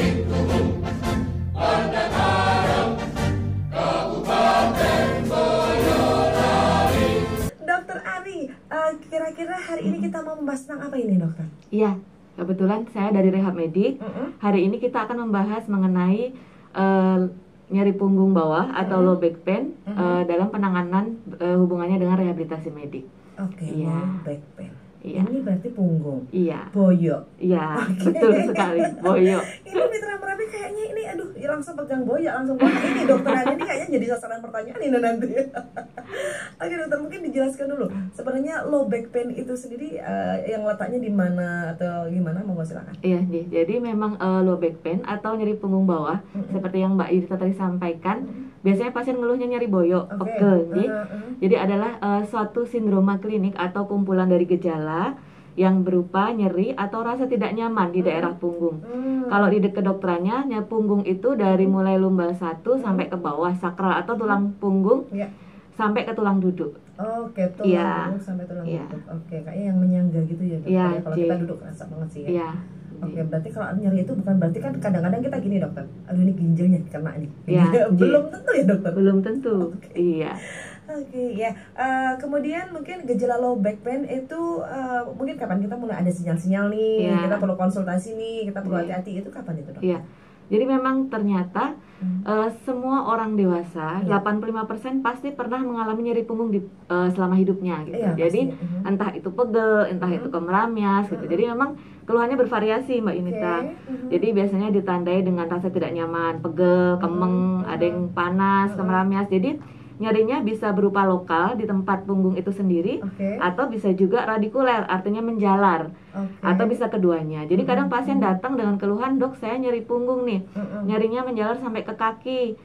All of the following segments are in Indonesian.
Dokter Ari, kira-kira hari ini kita mau membahas tentang apa ini, dokter? Iya, kebetulan saya dari Rehab Medik. Hari ini kita akan membahas mengenai nyeri punggung bawah atau low back pain dalam penanganan hubungannya dengan rehabilitasi medik. Oke, Iya. low back pain. Iya. Ini berarti punggung. Iya. Boyok. Iya, betul sekali. Boyok. Ini Mitra Merapi kayaknya ini, aduh, ya langsung pegang boyok, langsung boyok. Ini dokter Ari ini kayaknya jadi sasaran pertanyaan ini nanti. Oke dokter, mungkin dijelaskan dulu. Sebenarnya low back pain itu sendiri yang letaknya di mana atau gimana? Monggo silakan. Iya, jadi memang low back pain atau nyeri punggung bawah, seperti yang Mbak Yudita tadi sampaikan, biasanya pasien ngeluhnya nyeri boyok, pegel. Jadi adalah suatu sindroma klinik atau kumpulan dari gejala yang berupa nyeri atau rasa tidak nyaman di daerah punggung. Kalau di kedokterannya, punggung itu dari mulai lumbar 1 sampai ke bawah sakral atau tulang punggung sampai ke tulang duduk. Oke, tulang punggung sampai tulang duduk. Oke, kayaknya yang menyangga gitu ya, dokter. Ya, kalau kita duduk rasa banget sih ya. Oke, berarti kalau nyeri itu bukan berarti kan kadang-kadang kita gini, dokter. Aduh, ini ginjalnya kena nih. Belum tentu ya, dokter. Belum tentu. Iya. Oke, ya. Kemudian mungkin gejala low back pain itu mungkin kapan kita mulai ada sinyal-sinyal nih, kita perlu konsultasi nih, kita perlu hati-hati, itu kapan itu, dok? Iya. Jadi memang ternyata semua orang dewasa 85% pasti pernah mengalami nyeri punggung selama hidupnya gitu. Jadi entah itu pegel, entah itu kemeramyas gitu. Jadi memang keluhannya bervariasi, Mbak Yunita. Jadi biasanya ditandai dengan rasa tidak nyaman, pegel, kemeng, ada yang panas, kemeramyas. Jadi nyerinya bisa berupa lokal di tempat punggung itu sendiri, atau bisa juga radikuler, artinya menjalar, atau bisa keduanya. Jadi kadang pasien datang dengan keluhan, dok saya nyeri punggung nih, nyerinya menjalar sampai ke kaki,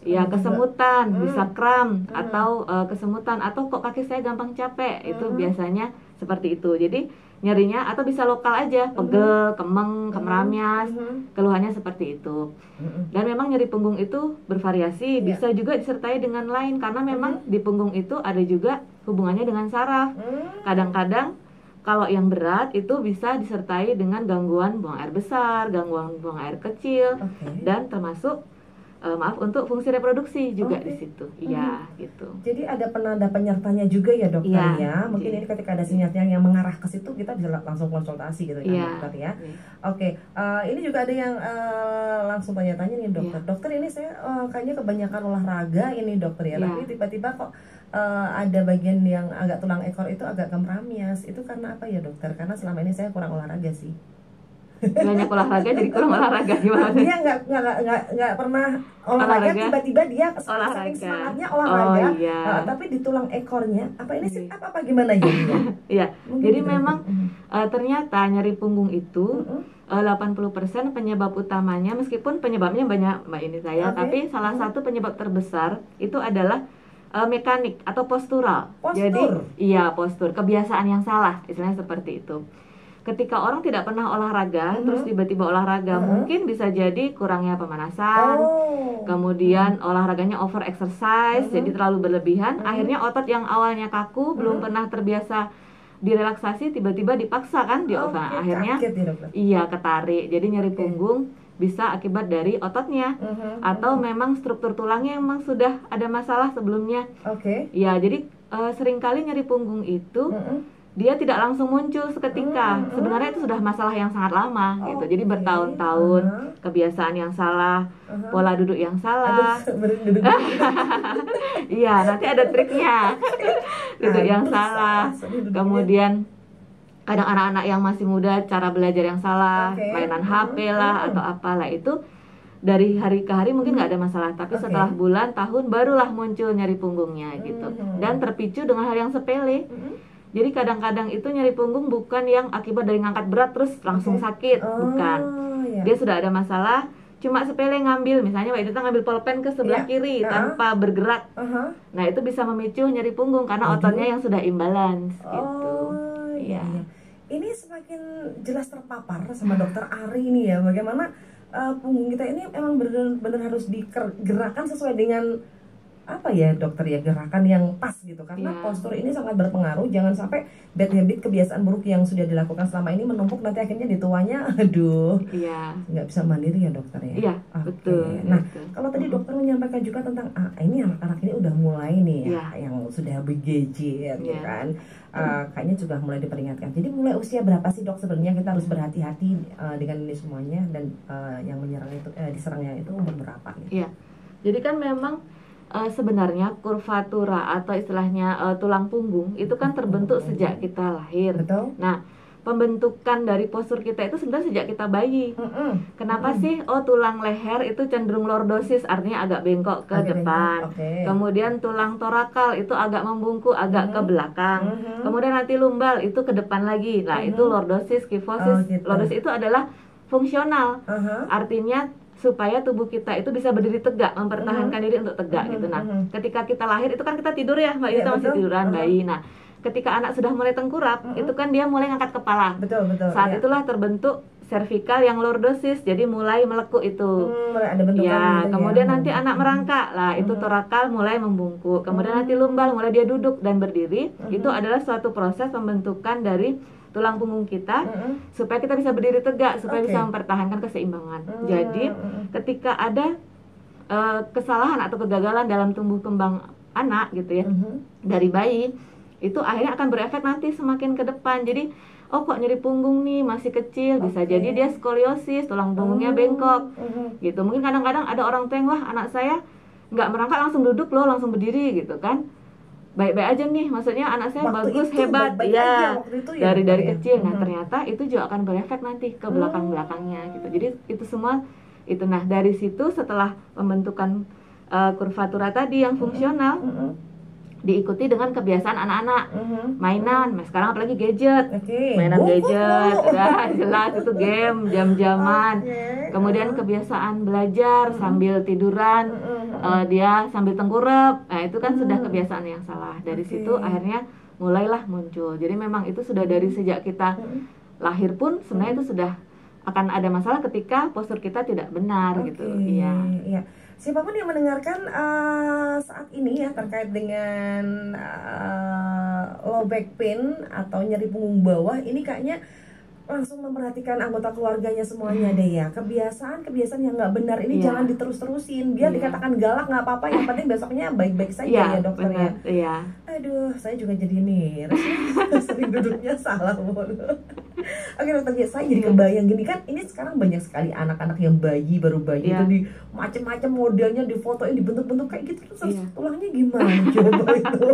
ya kesemutan, bisa kram, atau kesemutan, atau kok kaki saya gampang capek, itu biasanya seperti itu. Jadi nyerinya atau bisa lokal aja, pegel, kemeng, kemeramyas, keluhannya seperti itu. Dan memang nyeri punggung itu bervariasi, bisa juga disertai dengan lain karena memang di punggung itu ada juga hubungannya dengan saraf. Kadang-kadang kalau yang berat itu bisa disertai dengan gangguan buang air besar, gangguan buang air kecil, dan termasuk untuk fungsi reproduksi juga di situ. Iya, gitu. Jadi ada penanda penyertanya juga ya, dokter ya. Mungkin ini ketika ada sinyal yang mengarah ke situ kita bisa langsung konsultasi gitu kan, dokter ya. Oke, ini juga ada yang langsung tanya-tanya nih, dokter. Dokter, ini saya kayaknya kebanyakan olahraga ini, dokter ya. Tapi tiba-tiba kok ada bagian yang agak tulang ekor itu agak kemeramyas. Itu karena apa ya, dokter? Karena selama ini saya kurang olahraga sih. Banyak olahraga jadi kurang olahraga gimana? Dia nggak pernah olahraga, tiba-tiba dia saking semangatnya olahraga, tapi di tulang ekornya apa ini sih apa gimana ya? Iya. Jadi memang ternyata nyeri punggung itu 80% penyebab utamanya, meskipun penyebabnya banyak, Mbak, ini saya, tapi salah satu penyebab terbesar itu adalah mekanik atau postural. Jadi postur, kebiasaan yang salah, istilahnya seperti itu. Ketika orang tidak pernah olahraga, terus tiba-tiba olahraga, mungkin bisa jadi kurangnya pemanasan, kemudian olahraganya over exercise, jadi terlalu berlebihan, akhirnya otot yang awalnya kaku, belum pernah terbiasa direlaksasi, tiba-tiba dipaksa kan akhirnya ketarik, jadi nyeri punggung bisa akibat dari ototnya, atau memang struktur tulangnya memang sudah ada masalah sebelumnya. Ya, jadi seringkali nyeri punggung itu dia tidak langsung muncul seketika. Sebenarnya itu sudah masalah yang sangat lama gitu. Jadi bertahun-tahun kebiasaan yang salah, pola duduk yang salah. Iya, nanti ada triknya. Duduk yang salah. Kemudian kadang anak-anak yang masih muda cara belajar yang salah, mainan HP lah atau apalah, itu dari hari ke hari mungkin nggak ada masalah, tapi setelah bulan, tahun barulah muncul nyeri punggungnya gitu. Dan terpicu dengan hal yang sepele. Jadi kadang-kadang itu nyeri punggung bukan yang akibat dari ngangkat berat terus langsung sakit, bukan. Dia sudah ada masalah, cuma sepele ngambil, misalnya Mbak Edita ngambil pulpen ke sebelah kiri tanpa bergerak. Nah, itu bisa memicu nyeri punggung karena ototnya yang sudah imbalance gitu. Ini semakin jelas terpapar sama dokter Ari ini ya, bagaimana punggung kita ini emang benar-benar harus digerakkan sesuai dengan apa ya dokter ya, gerakan yang pas gitu, karena postur ini sangat berpengaruh. Jangan sampai bad habit, kebiasaan buruk yang sudah dilakukan selama ini menumpuk, nanti akhirnya di tuanya aduh nggak bisa mandiri ya dokter ya. Betul. Nah kalau tadi dokter menyampaikan juga tentang ini anak-anak ini udah mulai nih yang sudah bergadget gitu kan, kayaknya juga mulai diperingatkan. Jadi mulai usia berapa sih dok sebenarnya kita harus berhati-hati dengan ini semuanya, dan yang menyerang itu diserangnya itu umur berapa gitu? Jadi kan memang sebenarnya kurvatura atau istilahnya tulang punggung itu kan terbentuk sejak kita lahir. Betul. Nah, pembentukan dari postur kita itu sebenarnya sejak kita bayi. Kenapa sih? Tulang leher itu cenderung lordosis, artinya agak bengkok ke depan. Kemudian tulang torakal itu agak membungkuk, agak ke belakang. Kemudian nanti lumbal itu ke depan lagi. Nah, itu lordosis, kifosis. Gitu. Lordosis itu adalah fungsional. Artinya supaya tubuh kita itu bisa berdiri tegak, mempertahankan diri untuk tegak gitu. Nah, ketika kita lahir itu kan kita tidur ya, Mbak, kita masih tiduran bayi. Nah, ketika anak sudah mulai tengkurap, itu kan dia mulai ngangkat kepala. Saat itulah terbentuk servikal yang lordosis, jadi mulai melekuk itu. Ada bentukan kemudian nanti anak merangkak, lah itu torakal mulai membungkuk. Kemudian nanti lumbal mulai dia duduk dan berdiri. Itu adalah suatu proses pembentukan dari tulang punggung kita supaya kita bisa berdiri tegak, supaya bisa mempertahankan keseimbangan. Jadi ketika ada kesalahan atau kegagalan dalam tumbuh kembang anak gitu ya, dari bayi, itu akhirnya akan berefek nanti semakin ke depan. Jadi kok nyeri punggung nih masih kecil, bisa jadi dia skoliosis, tulang punggungnya bengkok gitu. Mungkin kadang-kadang ada orang tua yang, wah anak saya nggak merangkak langsung duduk loh, langsung berdiri gitu kan, baik-baik aja nih, maksudnya anak saya bagus, hebat dari kecil. Nah ternyata itu juga akan berefek nanti ke belakang-belakangnya gitu. Jadi itu semua itu. Nah dari situ setelah pembentukan kurvatura tadi yang fungsional, diikuti dengan kebiasaan anak-anak mainan. Sekarang apalagi gadget, mainan gadget, jelas itu game, jam-jaman. Kemudian kebiasaan belajar sambil tiduran, dia sambil tengkurap. Nah itu kan sudah kebiasaan yang salah. Dari situ akhirnya mulailah muncul. Jadi memang itu sudah dari sejak kita lahir pun sebenarnya itu sudah akan ada masalah ketika postur kita tidak benar gitu. Iya. Siapapun yang mendengarkan saat ini ya terkait dengan low back pain atau nyeri punggung bawah, ini kayaknya langsung memperhatikan anggota keluarganya semuanya deh ya. Kebiasaan yang nggak benar ini jangan diterus-terusin. Biar dikatakan galak nggak apa-apa, yang penting besoknya baik-baik saja ya dokter ya. Aduh, saya juga jadi nih sering duduknya salah. Oke dokter, saya jadi kebayang gini kan, ini sekarang banyak sekali anak-anak yang baru bayi itu di macam-macam modelnya, difotoin, dibentuk-bentuk kayak gitu, terus tulangnya gimana coba itu?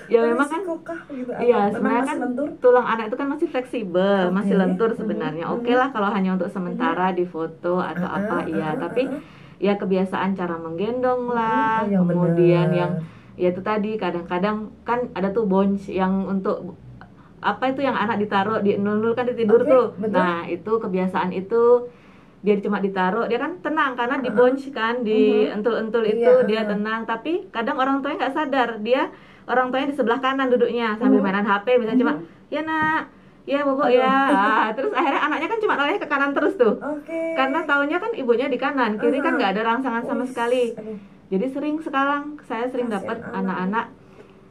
Ya memang kan gitu, sebenarnya kan tulang anak itu kan masih fleksibel, masih lentur sebenarnya. Oke lah kalau hanya untuk sementara di foto atau tapi ya kebiasaan cara menggendong lah, kemudian yang ya itu tadi kadang-kadang kan ada tuh bounce yang untuk apa itu yang anak ditaruh di nul kan di tidur tuh. Betul. Nah itu kebiasaan itu dia cuma ditaruh, dia kan tenang karena di bounce kan, di entul-entul itu dia tenang. Tapi kadang orang tuanya nggak sadar, orang tuanya di sebelah kanan duduknya sambil mainan HP, misalnya cuma ya nak, ya bobo ya. Terus akhirnya anaknya kan cuma noleh ke kanan terus tuh. Karena taunya kan ibunya di kanan, kiri kan nggak ada rangsangan sama sekali. Jadi sekarang saya sering dapat anak-anak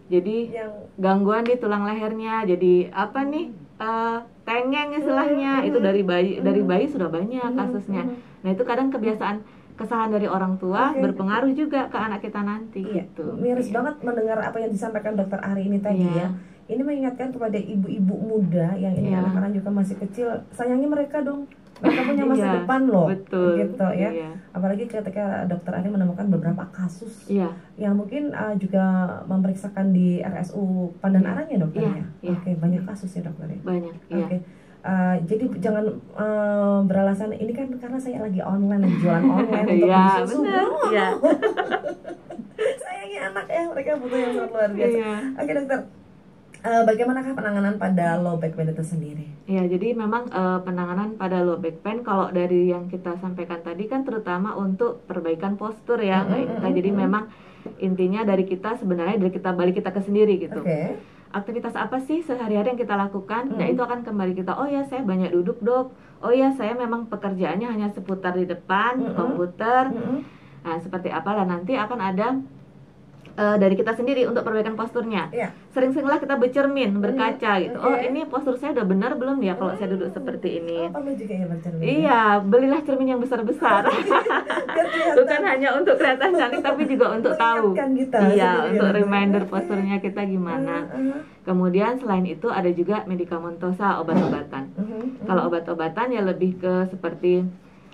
jadi gangguan di tulang lehernya, jadi apa nih tengeng istilahnya. Itu dari bayi sudah banyak kasusnya. Nah itu kadang kesalahan dari orang tua berpengaruh juga ke anak kita nanti gitu. Miris banget mendengar apa yang disampaikan dokter Ari ini tadi ya. Ini mengingatkan kepada ibu-ibu muda yang ini anak-anak juga masih kecil, sayangi mereka dong. Mereka punya masa depan loh. Betul. Gitu ya. Apalagi ketika dokter Ari menemukan beberapa kasus yang mungkin juga memeriksakan di RSU Pandan Arang ya dokternya. Banyak kasus ya dokter ya. Banyak. Jadi jangan beralasan ini kan karena saya lagi online, jualan online untuk susu. Sayangi anak ya, mereka butuh yang sangat luar biasa. Oke dokter, bagaimanakah penanganan pada low back pain itu sendiri? Ya, jadi memang penanganan pada low back pain kalau dari yang kita sampaikan tadi kan terutama untuk perbaikan postur ya, Jadi memang intinya dari kita sebenarnya dari kita balik kita ke sendiri gitu. Aktivitas apa sih sehari-hari yang kita lakukan? Nah itu akan kembali kita, oh ya saya banyak duduk dok, oh ya saya memang pekerjaannya hanya seputar di depan komputer. Nah seperti apalah nanti akan ada dari kita sendiri untuk perbaikan posturnya. Sering-seringlah kita bercermin, berkaca gitu. Oh, ini postur saya udah benar belum ya kalau saya duduk seperti ini? Perlu juga ya bercermin. Iya, belilah cermin yang besar-besar. Bukan hanya untuk kelihatan cantik, tapi juga untuk tahu. Iya, untuk reminder posturnya kita gimana. Kemudian selain itu ada juga medikamentosa, obat-obatan. Kalau obat-obatan ya lebih ke seperti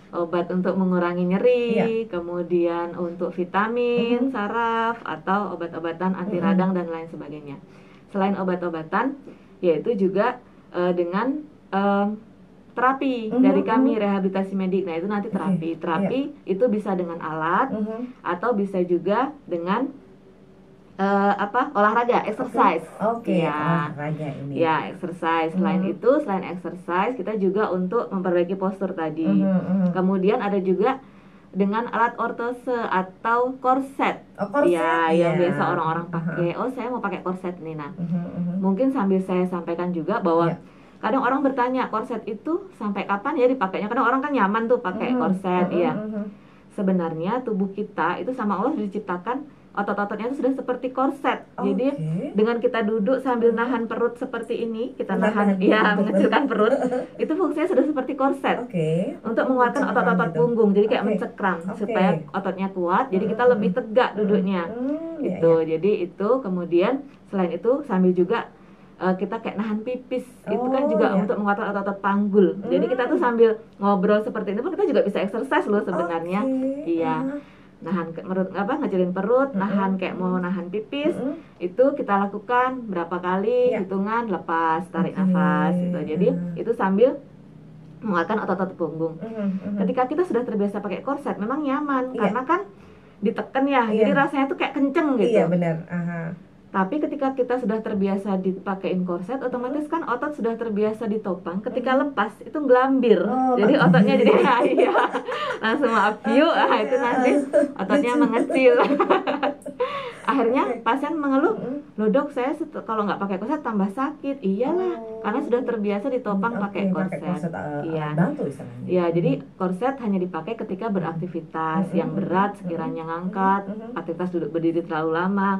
obat untuk mengurangi nyeri, kemudian untuk vitamin, saraf, atau obat-obatan anti radang dan lain sebagainya. Selain obat-obatan, yaitu juga dengan terapi dari kami, rehabilitasi medik. Nah, itu nanti terapi itu bisa dengan alat atau bisa juga dengan olahraga, exercise. Olahraga ini. Ya, exercise. Selain itu, selain exercise, kita juga untuk memperbaiki postur tadi. Kemudian ada juga dengan alat ortose atau korset. Yang biasa orang-orang pakai. Oh, saya mau pakai korset nih. Nah, mungkin sambil saya sampaikan juga bahwa kadang orang bertanya, korset itu sampai kapan ya dipakainya? Kadang orang kan nyaman tuh pakai korset, Sebenarnya tubuh kita itu sama Allah diciptakan otot-ototnya itu sudah seperti korset. Jadi dengan kita duduk sambil nahan perut seperti ini, kita mengecilkan perut, itu fungsinya sudah seperti korset. Untuk menguatkan otot-otot punggung. Jadi kayak mencekram supaya ototnya kuat. Jadi kita lebih tegak duduknya. Jadi itu kemudian selain itu sambil juga kita kayak nahan pipis. Itu kan juga untuk menguatkan otot-otot panggul. Jadi kita tuh sambil ngobrol seperti ini pun kita juga bisa exercise loh sebenarnya. Nahan ngecilin perut, nahan kayak mau nahan pipis, itu kita lakukan berapa kali, hitungan, lepas, tarik nafas gitu. Jadi itu sambil menguatkan otot-otot punggung. Ketika kita sudah terbiasa pakai korset, memang nyaman karena kan ditekan ya, jadi rasanya tuh kayak kenceng gitu. Iya benar. Tapi ketika kita sudah terbiasa dipakein korset, otomatis kan otot sudah terbiasa ditopang. Ketika lepas itu ngelambir, jadi ototnya jadi langsung maaf yuk, itu nanti ototnya mengecil. Akhirnya pasien mengeluh, loh dok, saya kalau nggak pakai korset tambah sakit. Iyalah, karena sudah terbiasa ditopang pakai korset. Iya, jadi korset hanya dipakai ketika beraktivitas yang berat, sekiranya ngangkat, aktivitas duduk berdiri terlalu lama.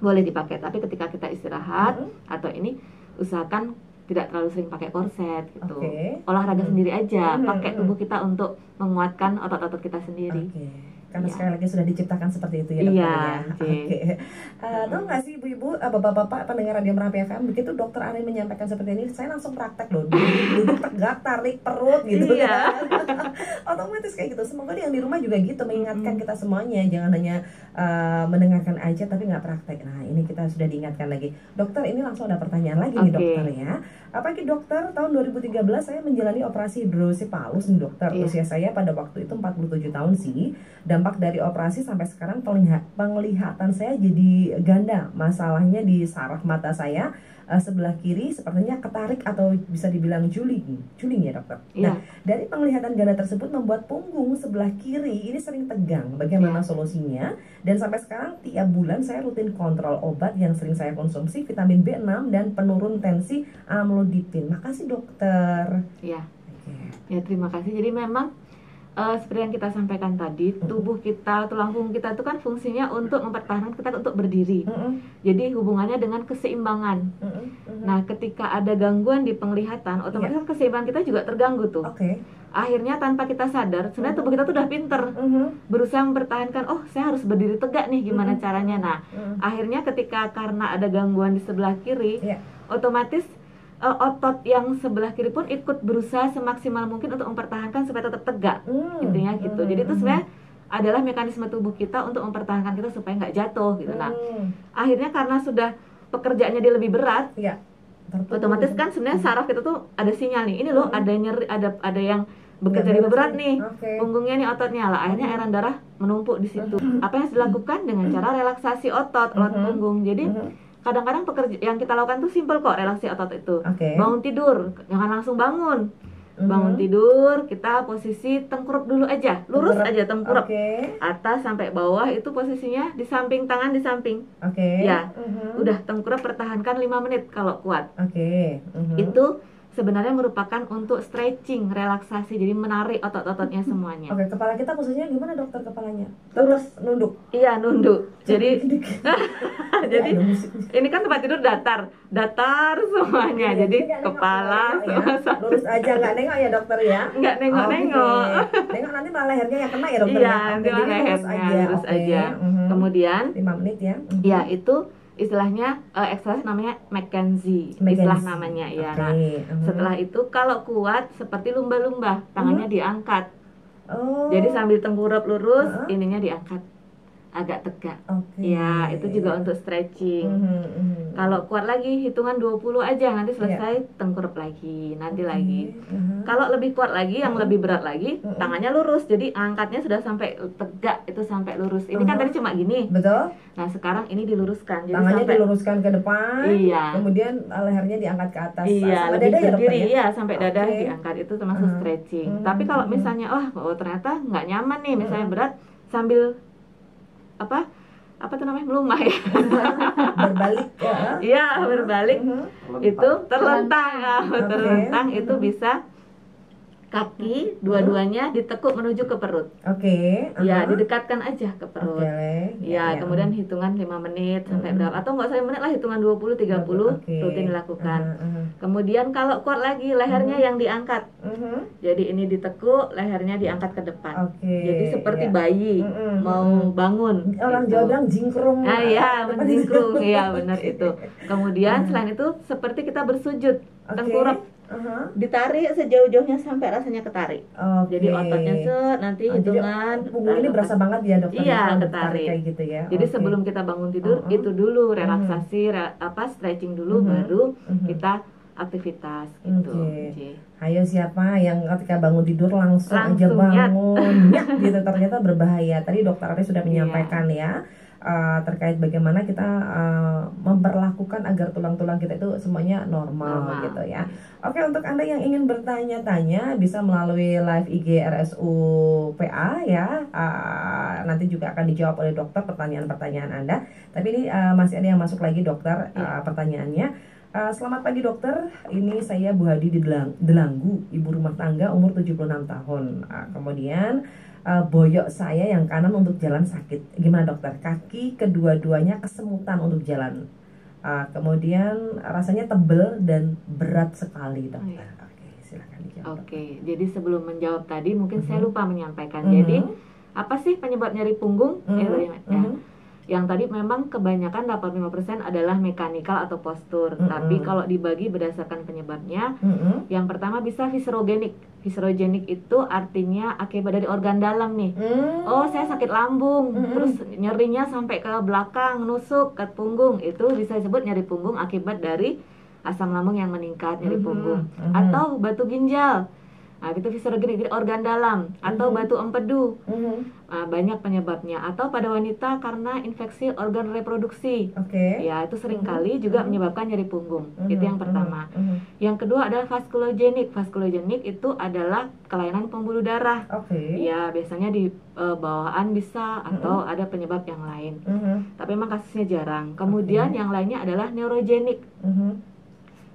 Boleh dipakai, tapi ketika kita istirahat atau ini usahakan tidak terlalu sering pakai korset gitu. Olahraga sendiri aja, pakai tubuh kita untuk menguatkan otot-otot kita sendiri. Karena sekali lagi sudah diciptakan seperti itu ya dokter tahu nggak sih ibu-ibu, bapak-bapak pendengar Radio Merapi FM, begitu dokter Ari menyampaikan seperti ini, saya langsung praktek loh, duduk tegak, tarik perut gitu. Otomatis kayak gitu. Semoga yang di rumah juga gitu, mengingatkan kita semuanya, jangan hanya mendengarkan aja tapi nggak praktek. Nah, ini kita sudah diingatkan lagi. Dokter, ini langsung ada pertanyaan lagi nih dokter ya. Apalagi dokter, tahun 2013 saya menjalani operasi hidrosipalus nih dokter. Usia saya pada waktu itu 47 tahun sih. Dampak dari operasi sampai sekarang penglihatan saya jadi ganda. Masalahnya di saraf mata saya sebelah kiri sepertinya ketarik atau bisa dibilang juling ya dokter. Nah, dari penglihatan ganda tersebut membuat punggung sebelah kiri ini sering tegang. Bagaimana solusinya? Dan sampai sekarang tiap bulan saya rutin kontrol obat yang sering saya konsumsi, vitamin B6 dan penurun tensi amlodipin. Makasih dokter. Ya, terima kasih. Jadi memang seperti yang kita sampaikan tadi, tubuh kita, tulang punggung kita itu kan fungsinya untuk mempertahankan kita untuk berdiri. Jadi hubungannya dengan keseimbangan. Nah, ketika ada gangguan di penglihatan, otomatis keseimbangan kita juga terganggu tuh. Akhirnya tanpa kita sadar, sebenarnya tubuh kita tuh udah pinter berusaha mempertahankan, oh saya harus berdiri tegak nih, gimana caranya. Nah, akhirnya ketika karena ada gangguan di sebelah kiri, otomatis otot yang sebelah kiri pun ikut berusaha semaksimal mungkin untuk mempertahankan supaya tetap tegak. Intinya gitu. Jadi itu sebenarnya adalah mekanisme tubuh kita untuk mempertahankan kita supaya nggak jatuh gitu. Nah, akhirnya karena sudah pekerjaannya dia lebih berat, otomatis kan sebenarnya saraf kita tuh ada sinyal nih. Ini loh ada nyeri, ada yang bekerja lebih berat nih, punggungnya nih ototnya lah. Akhirnya airan darah menumpuk di situ. Apa yang harus dilakukan dengan cara relaksasi otot punggung. Jadi kadang-kadang yang kita lakukan tuh simple kok, relaksasi otot itu. Bangun tidur, jangan langsung bangun. Bangun tidur, kita posisi tengkurap dulu aja, lurus aja tengkurap. Atas sampai bawah itu posisinya di samping, tangan di samping. Ya, udah tengkurap pertahankan 5 menit kalau kuat. Itu sebenarnya merupakan untuk stretching, relaksasi, jadi menarik otot-ototnya semuanya. Oke, kepala kita posisinya gimana dokter kepalanya? Terus nunduk? Iya, nunduk. Jadi jadi ini kan tempat tidur datar semuanya. Jadi kepala ya. Lurus aja, nggak nengok ya dokter ya? Nggak nengok-nengok. Nengok nanti malah lehernya yang kena ya dokter. Iya, nanti malah lehernya lurus aja. Kemudian 5 menit ya. Ya, itu istilahnya eksersis namanya McKenzie, istilah namanya ya. Nah, setelah itu kalau kuat seperti lumba-lumba, tangannya diangkat. Jadi sambil tengkurap lurus, ininya diangkat agak tegak. Ya, itu juga untuk stretching. Kalau kuat lagi hitungan 20 aja, nanti selesai tengkurap lagi, nanti lagi. Kalau lebih kuat lagi, yang lebih berat lagi, tangannya lurus. Jadi angkatnya sudah sampai tegak, itu sampai lurus. Ini kan tadi cuma gini. Betul. Nah, sekarang ini diluruskan. Jadi tangannya sampai diluruskan ke depan. Iya. Kemudian lehernya diangkat ke atas. Iya, sampai lebih dada ya berdiri, dokter ya? iya, sampai dada diangkat, itu termasuk stretching. Tapi kalau misalnya ternyata nggak nyaman nih, misalnya berat, sambil apa tuh namanya, melumah ya, berbalik ya. Iya, berbalik. Itu terlentang. Terlentang itu bisa kaki dua-duanya ditekuk menuju ke perut. Ya, didekatkan aja ke perut. Ya, kemudian hitungan 5 menit sampai berapa, atau nggak usah 5 menit lah, hitungan 20-30 rutin dilakukan. Kemudian kalau kuat lagi, lehernya yang diangkat. Jadi ini ditekuk, lehernya diangkat ke depan. Jadi seperti bayi mau bangun. Orang Jawa bilang jingkrung. Ah iya, menjingkrung. Iya, benar itu. Kemudian selain itu seperti kita bersujud, tengkurap ditarik sejauh-jauhnya sampai rasanya ketarik. Jadi ototnya nanti hitungan punggung ini berasa banget ya dokter. Iya, ketarik kayak gitu ya. Jadi sebelum kita bangun tidur itu dulu relaksasi, stretching dulu, baru kita aktivitas gitu. Ayo, siapa yang ketika bangun tidur langsung aja bangun ya, gitu, ternyata berbahaya. Tadi dokter Ari sudah menyampaikan ya terkait bagaimana kita memperlakukan agar tulang-tulang kita itu semuanya normal gitu ya. Oke, untuk Anda yang ingin bertanya-tanya bisa melalui live IG RSU PA ya. Nanti juga akan dijawab oleh dokter pertanyaan-pertanyaan Anda. Tapi ini masih ada yang masuk lagi dokter pertanyaannya. Selamat pagi dokter, ini saya Bu Hadi di Delanggu, ibu rumah tangga umur 76 tahun. Kemudian boyok saya yang kanan untuk jalan sakit. Gimana dokter? Kaki kedua-duanya kesemutan untuk jalan. Kemudian rasanya tebel dan berat sekali dokter. Oke, silakan dijawab. Oke, jadi sebelum menjawab tadi mungkin saya lupa menyampaikan. Jadi apa sih penyebab nyeri punggung? Yang tadi memang kebanyakan 85% adalah mekanikal atau postur. Tapi kalau dibagi berdasarkan penyebabnya, yang pertama bisa viscerogenik. Viscerogenik itu artinya akibat dari organ dalam nih. Oh, saya sakit lambung, terus nyerinya sampai ke belakang, nusuk ke punggung. Itu bisa disebut nyeri punggung akibat dari asam lambung yang meningkat, nyeri punggung. Atau batu ginjal. Nah, itu viscerogenik, organ dalam. Atau batu empedu. Banyak penyebabnya. Atau pada wanita karena infeksi organ reproduksi. Ya, itu seringkali juga menyebabkan nyeri punggung. Itu yang pertama. Yang kedua adalah vaskulogenik. Vaskulogenik itu adalah kelainan pembuluh darah. Ya, biasanya di bawaan bisa, atau ada penyebab yang lain. Tapi memang kasusnya jarang. Kemudian yang lainnya adalah neurogenik.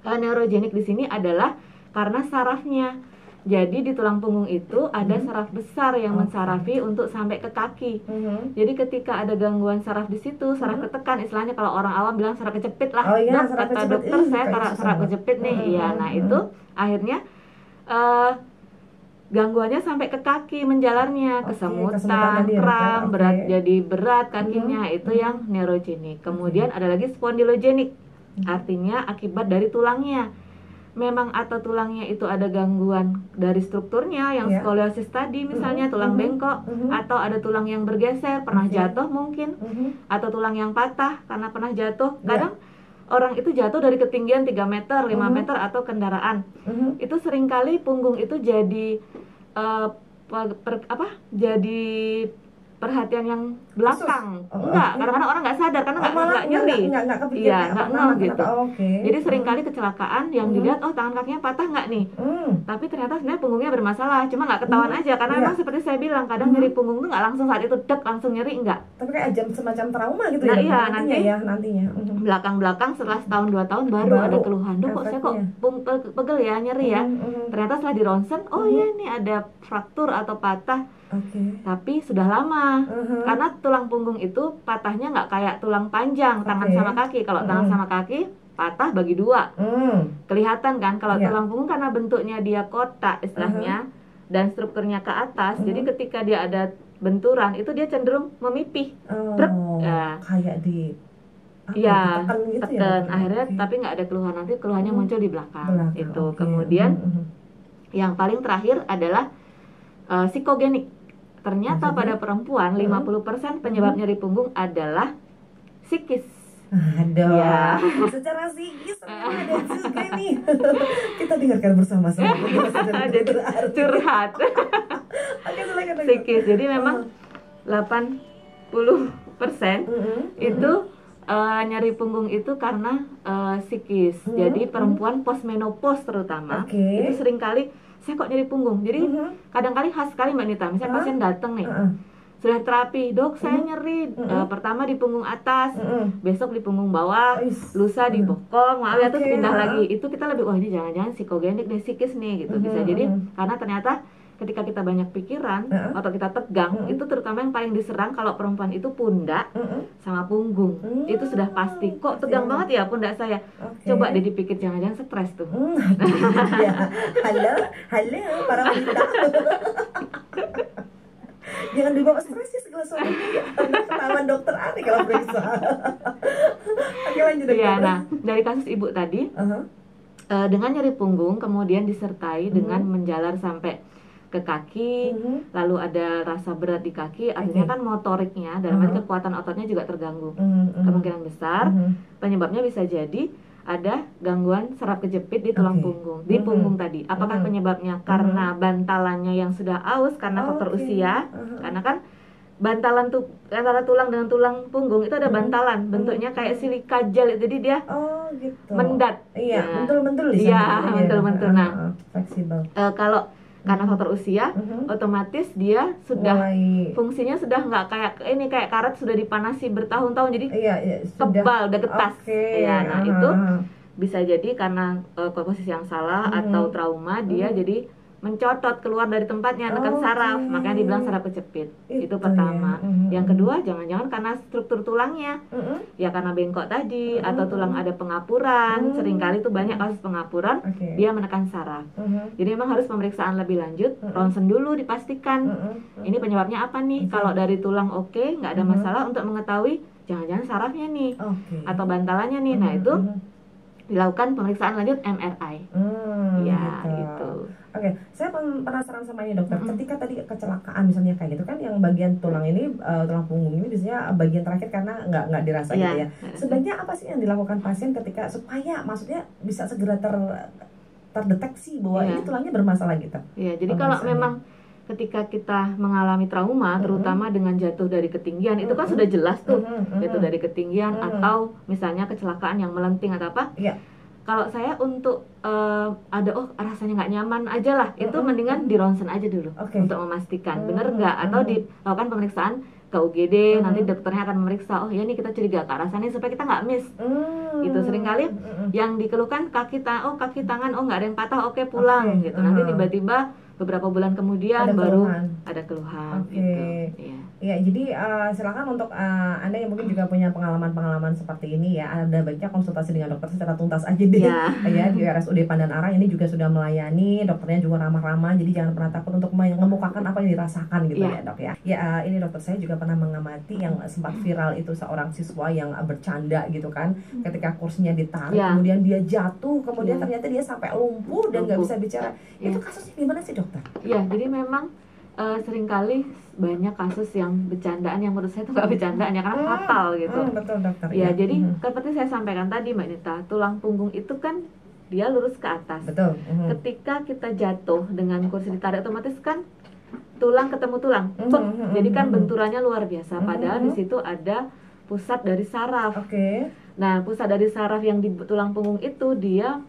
Kalau neurogenik di sini adalah karena sarafnya. Jadi di tulang punggung itu ada saraf besar yang mensarafi untuk sampai ke kaki. Jadi ketika ada gangguan saraf di situ, saraf ketekan, istilahnya kalau orang awam bilang saraf kecepit lah. Dok, kata dokter saya saraf kecepit nih. Iya, nah itu akhirnya gangguannya sampai ke kaki, menjalarnya, kesemutan, kram, berat, jadi berat kakinya, itu yang neurogenik. Kemudian ada lagi spondylogenik, artinya akibat dari tulangnya. Memang atau tulangnya itu ada gangguan dari strukturnya, yang skoliosis tadi misalnya, tulang bengkok, atau ada tulang yang bergeser, pernah jatuh mungkin, atau tulang yang patah karena pernah jatuh. Kadang orang itu jatuh dari ketinggian 3 meter, 5 meter, atau kendaraan. Itu seringkali punggung itu jadi jadi perhatian yang belakang. Enggak, kadang-kadang orang nggak sadar karena nggak nyeri. Nggak kepikiran. Iya, nggak ngeh gitu. Okay. Jadi seringkali kecelakaan yang dilihat, oh tangan kakinya patah nggak nih? Tapi ternyata sebenarnya punggungnya bermasalah, cuma nggak ketahuan aja karena emang seperti saya bilang, kadang nyeri punggung tuh nggak langsung saat itu dek langsung nyeri, enggak. Tapi kayak semacam trauma gitu nah, ya? Iya, nantinya. Belakang-belakang setelah setahun 2 tahun baru ada keluhan. Duh, kok saya kok pegel ya, nyeri ya. Ternyata setelah di ronsen, oh iya ini ada fraktur atau patah. Tapi sudah lama. Karena tulang punggung itu patahnya nggak kayak tulang panjang tangan sama kaki. Kalau tangan sama kaki patah bagi 2. Kelihatan kan kalau tulang punggung karena bentuknya dia kotak istilahnya dan strukturnya ke atas. Jadi ketika dia ada benturan itu dia cenderung memipih. Kayak di tekan akhirnya tapi nggak ada keluhan, nanti keluhannya muncul di belakang itu. Kemudian yang paling terakhir adalah psikogenik. Ternyata pada perempuan 50% penyebab nyeri punggung adalah psikis. Aduh, secara psikis ada juga nih. Kita dengarkan bersama-sama. Jadi curhat. Psikis. Jadi memang 80% itu nyeri punggung itu karena psikis. Jadi perempuan postmenopause terutama itu seringkali saya kok nyeri punggung. Jadi kadang-kali khas sekali Mbak Nita. Misalnya pasien datang nih, sudah terapi, dok saya nyeri pertama di punggung atas, besok di punggung bawah, lusa di bokong, terus pindah lagi. Itu kita lebih, wah ini jangan-jangan psikogenik nih, psikis nih gitu. Bisa jadi karena ternyata ketika kita banyak pikiran atau kita tegang, itu terutama yang paling diserang kalau perempuan itu pundak sama punggung. Itu sudah pasti. Kok tegang banget ya pundak saya? Coba deh dipikir, jangan-jangan stres tuh. Halo para wanita. Jangan dibawa stres ya segala sesuatu. Ketahuan dokter Ari kalau periksa. Oke, lanjut dokter. Iya, nah dari kasus ibu tadi, dengan nyeri punggung kemudian disertai dengan menjalar sampai ke kaki, lalu ada rasa berat di kaki, artinya kan motoriknya dalam arti kekuatan ototnya juga terganggu. Kemungkinan besar penyebabnya bisa jadi ada gangguan saraf kejepit di tulang punggung, di punggung tadi. Apakah penyebabnya karena bantalannya yang sudah aus karena faktor usia? Karena kan bantalan tuh antara tulang dengan tulang punggung itu ada bantalan, bentuknya kayak silika gel, jadi dia mendat. Iya, mentul-mentul. Iya, mentul-mentul. Nah, fleksibel. Kalau karena faktor usia, otomatis dia sudah fungsinya sudah nggak kayak karet sudah dipanasi bertahun-tahun, jadi tebal, udah getas. Nah itu bisa jadi karena posisi yang salah atau trauma dia jadi mencotot keluar dari tempatnya, nekan saraf, makanya dibilang saraf kejepit. Itu pertama. Yang kedua, jangan-jangan karena struktur tulangnya, ya karena bengkok tadi atau tulang ada pengapuran. Seringkali itu banyak kasus pengapuran, dia menekan saraf. Jadi memang harus pemeriksaan lebih lanjut, ronsen dulu dipastikan ini penyebabnya apa nih. Kalau dari tulang nggak ada masalah, untuk mengetahui jangan-jangan sarafnya nih atau bantalannya nih. Nah itu dilakukan pemeriksaan lanjut MRI. Gitu. Oke, saya penasaran sama ini dokter. Ketika tadi kecelakaan misalnya kayak gitu kan, yang bagian tulang ini, tulang punggung ini biasanya bagian terakhir karena nggak dirasa gitu ya. Sebaiknya apa sih yang dilakukan pasien ketika supaya maksudnya bisa segera terdeteksi bahwa ini tulangnya bermasalah gitu? Iya, jadi kalau memang ketika kita mengalami trauma, terutama dengan jatuh dari ketinggian, itu kan sudah jelas tuh jatuh dari ketinggian atau misalnya kecelakaan yang melenting atau apa. Kalau saya untuk ada rasanya nggak nyaman aja lah, itu mendingan di ronsen aja dulu untuk memastikan bener nggak, atau dilakukan pemeriksaan ke UGD, nanti dokternya akan memeriksa, oh ya ini kita curiga ke arah sana supaya kita nggak miss. Itu seringkali yang dikeluhkan kaki tangan, nggak ada yang patah, pulang gitu. Nanti tiba-tiba beberapa bulan kemudian ada keluhan gitu. Ya, jadi silakan untuk Anda yang mungkin juga punya pengalaman seperti ini ya, ada baiknya konsultasi dengan dokter secara tuntas aja deh. Ya, di RSUD Pandan Arang ini juga sudah melayani, dokternya juga ramah-ramah, jadi jangan pernah takut untuk mengemukakan apa yang dirasakan gitu ya dok ya. Ini dokter saya juga pernah mengamati yang sempat viral itu seorang siswa yang bercanda gitu kan, ketika kursinya ditarik, kemudian dia jatuh, kemudian ternyata dia sampai lumpuh dan nggak bisa bicara. Itu kasusnya gimana sih dokter? Jadi memang seringkali banyak kasus yang bercandaan yang menurut saya itu nggak bercandaan ya, karena fatal gitu. Betul dokter. Jadi seperti saya sampaikan tadi Mbak Nita, tulang punggung itu kan dia lurus ke atas. Betul. Ketika kita jatuh dengan kursi ditarik, otomatis kan tulang ketemu tulang, jadi kan benturannya luar biasa. Padahal di situ ada pusat dari saraf. Nah, pusat dari saraf yang di tulang punggung itu dia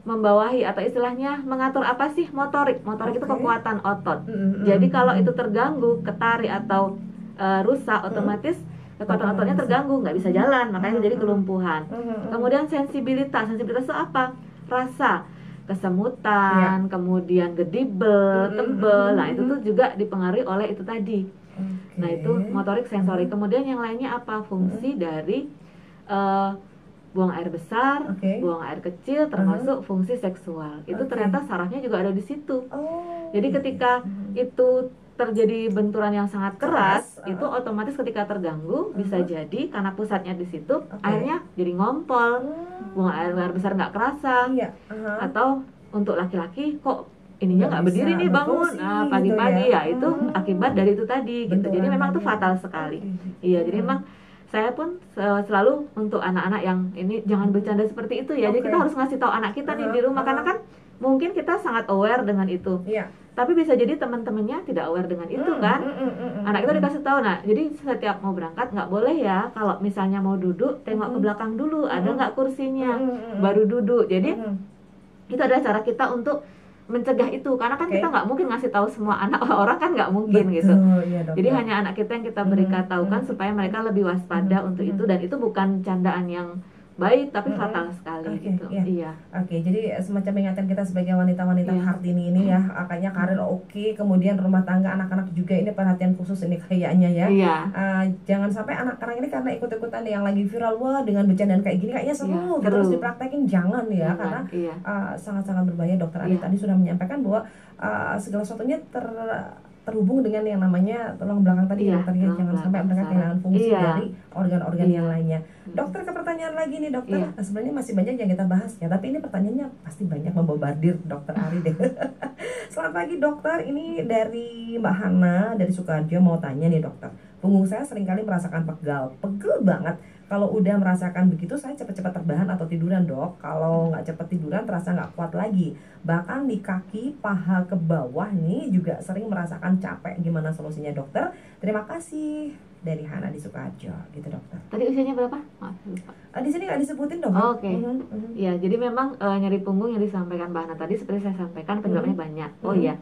membawahi atau istilahnya mengatur apa sih, motorik itu kekuatan otot. Jadi kalau itu terganggu, ketarik atau rusak, otomatis kekuatan ototnya terganggu, nggak bisa jalan, makanya jadi kelumpuhan. Kemudian sensibilitas itu apa? Rasa kesemutan, kemudian gedibel, tebel. Nah, itu tuh juga dipengaruhi oleh itu tadi. Nah, itu motorik sensori. Kemudian yang lainnya apa? Fungsi dari buang air besar, buang air kecil, termasuk fungsi seksual. Itu ternyata sarafnya juga ada di situ. Jadi ketika itu terjadi benturan yang sangat keras, itu otomatis ketika terganggu bisa jadi karena pusatnya di situ, airnya jadi ngompol, buang air besar nggak kerasa, atau untuk laki-laki kok ininya nggak berdiri nih bangun, nah pagi-pagi gitu ya. Itu akibat dari itu tadi, gitu. Jadi memang itu fatal sekali. Iya, jadi memang saya pun selalu untuk anak-anak yang ini jangan bercanda seperti itu ya. Jadi kita harus ngasih tahu anak kita nih di rumah, karena kan mungkin kita sangat aware dengan itu. Tapi bisa jadi teman-temannya tidak aware dengan itu kan. Anak kita dikasih tahu, nah jadi setiap mau berangkat nggak boleh ya, kalau misalnya mau duduk tengok ke belakang dulu, ada nggak kursinya, baru duduk. Jadi itu adalah cara kita untuk mencegah itu, karena kan kita nggak mungkin ngasih tahu semua anak orang kan nggak mungkin. Gitu. Jadi hanya anak kita yang kita beritahukan supaya mereka lebih waspada untuk itu, dan itu bukan candaan yang baik tapi fatal sekali gitu. Jadi semacam mengingatkan kita sebagai wanita-wanita Kartini ini ya, kayaknya karir kemudian rumah tangga, anak-anak juga ini perhatian khusus ini kayaknya ya. Jangan sampai anak-anak ini karena ikut-ikutan yang lagi viral, wah dengan bercandaan kayak gini kayaknya seru, terus dipraktekin, jangan ya, karena sangat-sangat berbahaya. Dokter Ari tadi sudah menyampaikan bahwa segala sesuatunya terhubung dengan yang namanya tulang belakang tadi, dokter ya, jangan sampai mereka kehilangan fungsi dari organ-organ yang lainnya. Dokter, ke pertanyaan lagi nih dokter, sebenarnya masih banyak yang kita bahas ya, tapi ini pertanyaannya pasti banyak membombardir dokter Ari deh. Selamat pagi dokter, ini dari Mbak Hana dari Sukoharjo mau tanya nih dokter, punggung saya seringkali merasakan pegel banget. Kalau udah merasakan begitu, saya cepat-cepat terbahan atau tiduran dok. Kalau nggak cepat tiduran, terasa nggak kuat lagi. Bahkan di kaki, paha ke bawah nih juga sering merasakan capek. Gimana solusinya dokter? Terima kasih. Dari Hana di Sukoharjo, gitu dokter. Tadi usianya berapa? Maaf, lupa. Di sini nggak disebutin dok. Ya, jadi memang nyeri punggung yang disampaikan Mbak Hana tadi seperti saya sampaikan penyebabnya banyak.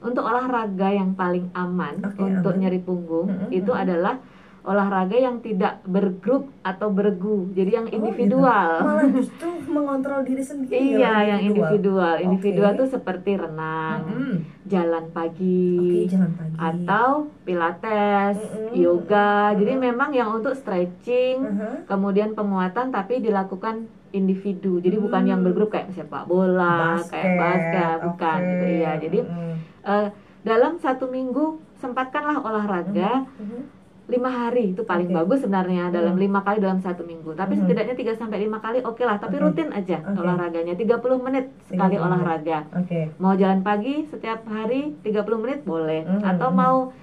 Untuk olahraga yang paling aman untuk nyeri punggung itu adalah olahraga yang tidak bergrup atau bergu, jadi yang individual. Malah justru mengontrol diri sendiri. Yang individual. Individual tuh seperti renang, jalan pagi, atau pilates, yoga. Jadi memang yang untuk stretching, kemudian penguatan, tapi dilakukan individu. Jadi bukan yang bergrup kayak sepak bola, kayak basket, bukan gitu ya. Jadi dalam 1 minggu sempatkanlah olahraga 5 hari, itu paling bagus sebenarnya, dalam 5 kali dalam 1 minggu. Tapi setidaknya 3-5 kali oke lah, tapi rutin aja olahraganya, 30 menit sekali olahraga. Mau jalan pagi setiap hari 30 menit boleh, atau mau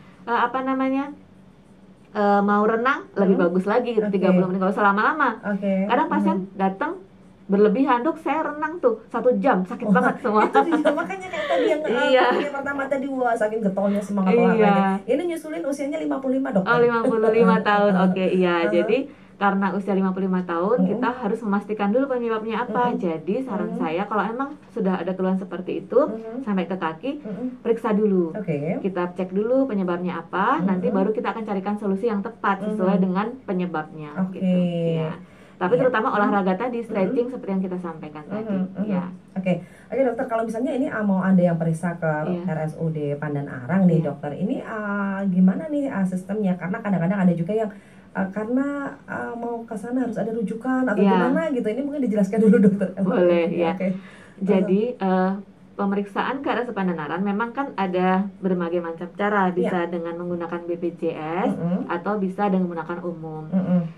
mau renang lebih bagus lagi 30 menit, gak usah lama-lama. Kadang pasien datang berlebihan, dok saya renang tuh 1 jam sakit banget semua. Itu juga makanya kayak tadi yang pertama tadi, wah saking getolnya semangat olahraganya. Ini nyusulin usianya 55 dokter. 55 tahun. Jadi karena usia 55 tahun kita harus memastikan dulu penyebabnya apa. Jadi saran saya kalau emang sudah ada keluhan seperti itu sampai ke kaki, periksa dulu. Kita cek dulu penyebabnya apa, nanti baru kita akan carikan solusi yang tepat sesuai dengan penyebabnya gitu. Tapi terutama olahraga tadi, stretching seperti yang kita sampaikan tadi. Oke dokter, kalau misalnya ini mau ada yang periksa ke RSUD Pandan Arang nih dokter, ini gimana nih sistemnya? Karena kadang-kadang ada juga yang karena mau ke sana harus ada rujukan atau gimana gitu. Ini mungkin dijelaskan dulu dokter. Boleh ya. Jadi pemeriksaan ke RSUD Pandan Arang memang kan ada berbagai macam cara, bisa dengan menggunakan BPJS atau bisa dengan menggunakan umum.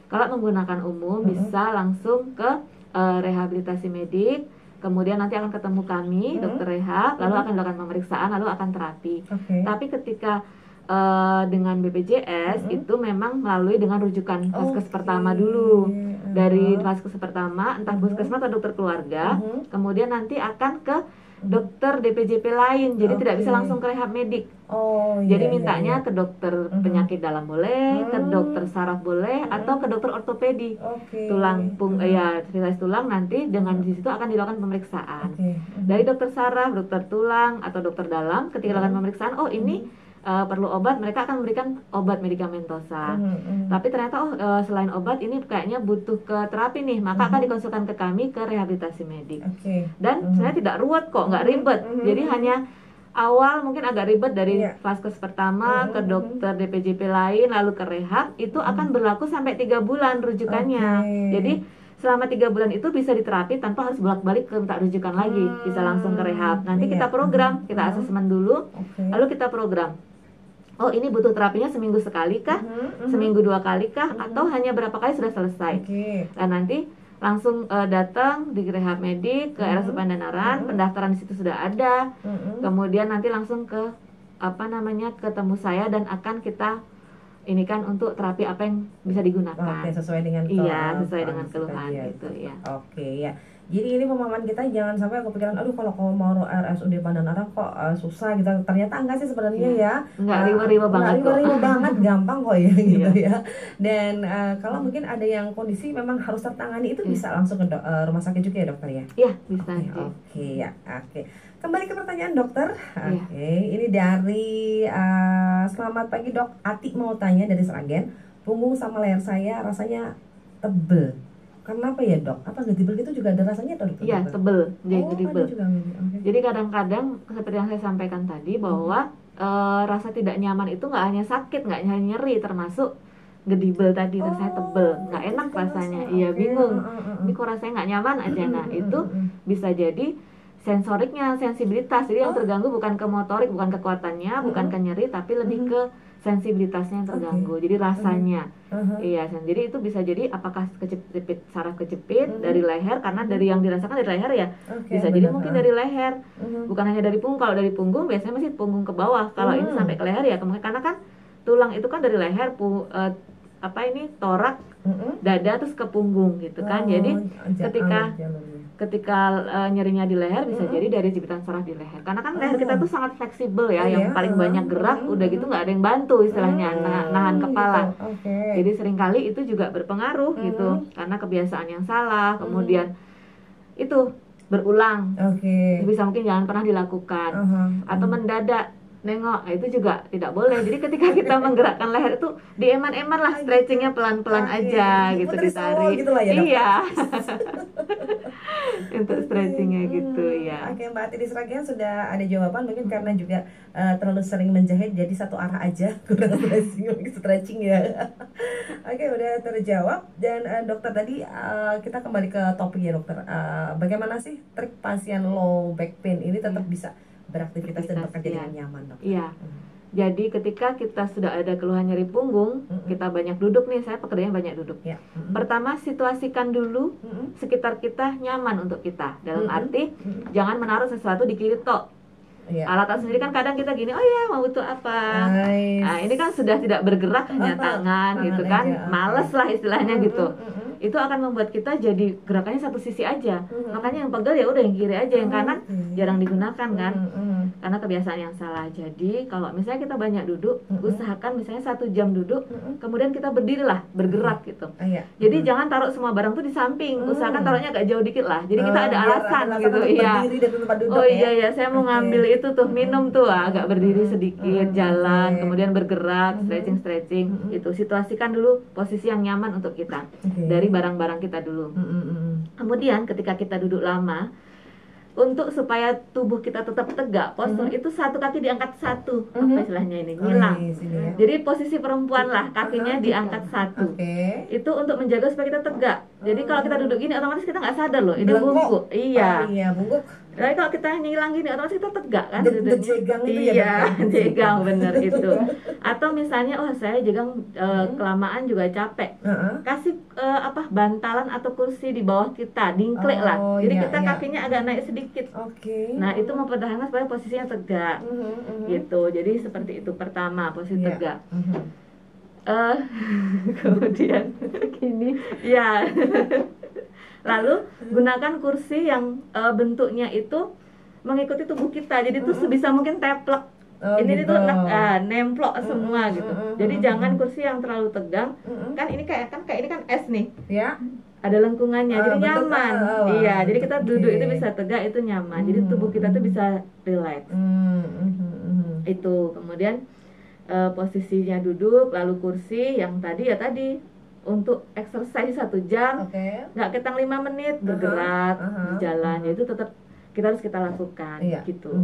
Kalau menggunakan umum bisa langsung ke rehabilitasi medik, kemudian nanti akan ketemu kami dokter rehab, lalu akan dilakukan pemeriksaan, lalu akan terapi. Tapi ketika dengan BPJS itu memang melalui dengan rujukan vaskes pertama dulu. Dari vaskes pertama, entah puskesmas atau dokter keluarga, kemudian nanti akan ke dokter DPJP lain, jadi tidak bisa langsung ke rehab medik. Jadi mintanya ke dokter penyakit dalam boleh, ke dokter saraf boleh, atau ke dokter ortopedi tulang spesialis tulang. Nanti dengan di situ akan dilakukan pemeriksaan dari dokter saraf, dokter tulang, atau dokter dalam. Ketika dilakukan pemeriksaan, oh ini perlu obat, mereka akan memberikan obat medikamentosa. Tapi ternyata selain obat ini kayaknya butuh ke terapi nih, maka akan dikonsulkan ke kami ke rehabilitasi medik. Dan sebenarnya tidak ruwet kok, nggak ribet. Jadi hanya awal mungkin agak ribet dari vaskes pertama ke dokter DPJP lain, lalu ke rehab, itu akan berlaku sampai 3 bulan rujukannya. Jadi selama 3 bulan itu bisa diterapi tanpa harus bolak-balik ke minta rujukan lagi, bisa langsung ke rehab. Nanti kita program, kita asesmen dulu, lalu kita program. Oh ini butuh terapinya seminggu sekali kah, seminggu 2 kali kah, atau hanya berapa kali sudah selesai. Dan nanti langsung datang di rehab medik ke RSUD Pandanaran, pendaftaran di situ sudah ada. Kemudian nanti langsung ke ketemu saya dan akan kita ini kan untuk terapi apa yang bisa digunakan. Sesuai dengan sesuai dengan keluhan gitu ya. Ya. Jadi ini pemahaman kita, jangan sampai kepikiran aduh kalau mau RSUD Pandanaran kok susah gitu. Ternyata enggak sih sebenarnya ya. Enggak riwa-riwa banget kok. Riwa banget, gampang kok ya gitu ya. Dan kalau mungkin ada yang kondisi memang harus tertangani, itu bisa langsung ke rumah sakit juga ya dokter ya? Iya, bisa. Oke. Kembali ke pertanyaan dokter. Ini dari selamat pagi dok, Ati mau tanya dari Sragen. Punggung sama leher saya rasanya tebel. Kenapa ya dok? Apa getibel gitu juga ada rasanya atau dokter? Iya, tebel, jadi getibel. Jadi kadang-kadang seperti yang saya sampaikan tadi bahwa rasa tidak nyaman itu nggak hanya sakit, nggak hanya nyeri, termasuk gedibel tadi, rasanya tebel, nggak enak rasanya. Iya, bingung. Ini kok rasanya nggak nyaman aja. Nah itu bisa jadi sensoriknya, sensibilitas. Jadi yang terganggu bukan ke motorik, bukan kekuatannya, bukan ke nyeri, tapi lebih ke sensibilitasnya yang terganggu. Jadi rasanya. Iya, jadi itu bisa jadi apakah kejepit, saraf kejepit dari leher, karena dari yang dirasakan dari leher ya. Bisa jadi mungkin dari leher. Bukan hanya dari punggung. Kalau dari punggung biasanya masih punggung ke bawah. Kalau ini sampai ke leher ya, karena kan tulang itu kan dari leher torak, dada terus ke punggung gitu kan. Jadi ketika nyerinya di leher bisa jadi dari jepitan saraf di leher, karena kan leher kita tuh sangat fleksibel ya, yang paling banyak gerak, udah gitu nggak ada yang bantu istilahnya nahan kepala. Jadi seringkali itu juga berpengaruh gitu, karena kebiasaan yang salah, kemudian itu berulang, bisa mungkin jangan pernah dilakukan, atau mendadak nengok, itu juga tidak boleh. Jadi ketika kita menggerakkan leher itu dieman-eman lah, stretchingnya pelan-pelan aja gitu, ditarik gitu lah ya, iya. Untuk stretchingnya gitu ya. Mbak Ati di Sragen sudah ada jawaban, mungkin karena juga terlalu sering menjahit jadi satu arah aja, kurang stretching ya. Udah terjawab. Dan dokter tadi kita kembali ke topik ya dokter, bagaimana sih trik pasien low back pain ini tetap bisa beraktivitas dan bekerja dengan nyaman dok? Iya. Jadi ketika kita sudah ada keluhan nyeri punggung, kita banyak duduk nih, saya pekerjaan banyak duduk. Pertama, situasikan dulu sekitar kita nyaman untuk kita. Dalam arti jangan menaruh sesuatu di kiri tok. Alat sendiri kan kadang kita gini, oh ya mau butuh apa. Nah ini kan sudah tidak bergerak, hanya tangan gitu kan, males lah istilahnya gitu. Itu akan membuat kita jadi gerakannya satu sisi aja. Makanya yang pegel ya udah yang kiri aja, yang kanan jarang digunakan kan, karena kebiasaan yang salah. Jadi kalau misalnya kita banyak duduk, usahakan misalnya 1 jam duduk, kemudian kita berdiri lah, bergerak gitu. Jadi jangan taruh semua barang tuh di samping, usahakan taruhnya agak jauh dikit lah. Jadi kita ada alasan gitu. Iya. Oh iya saya mau ngambil itu tuh, minum tuh, agak berdiri sedikit, jalan, kemudian bergerak, stretching itu. Situasikan dulu posisi yang nyaman untuk kita dari barang-barang kita dulu. Kemudian ketika kita duduk lama, untuk supaya tubuh kita tetap tegak, postur itu 1 kaki diangkat 1, apa istilahnya ini, ngilang. Jadi posisi perempuan lah, kakinya diangkat 1. Itu untuk menjaga supaya kita tegak. Jadi kalau kita duduk gini otomatis kita nggak sadar loh, ini bungkuk. Iya, bungkuk. Jadi kalau kita ngilang gini otomatis kita tegak kan. Jegang itu ya. Iya, jegang bener itu. Atau misalnya saya jegang kelamaan juga capek. Kasih bantalan atau kursi di bawah kita, dingklek lah. Jadi kita kakinya agak naik sedikit. Nah, itu mempertahankan supaya posisinya tegak. Gitu. Jadi seperti itu pertama, posisi tegak. Kemudian gini. Ya. Lalu gunakan kursi yang bentuknya itu mengikuti tubuh kita. Jadi tuh sebisa mungkin teplek. Ini gitu. tuh nemplok semua gitu. Jadi jangan kursi yang terlalu tegang. Kan ini kayak ini kan es nih. Ya. Ada lengkungannya, jadi nyaman. Iya, jadi kita duduk itu bisa tegak, itu nyaman. Jadi tubuh kita tuh bisa relax. Itu kemudian posisinya duduk, lalu kursi yang tadi untuk exercise 1 jam, nggak ketang 5 menit bergerak di jalan, itu tetap kita lakukan gitu.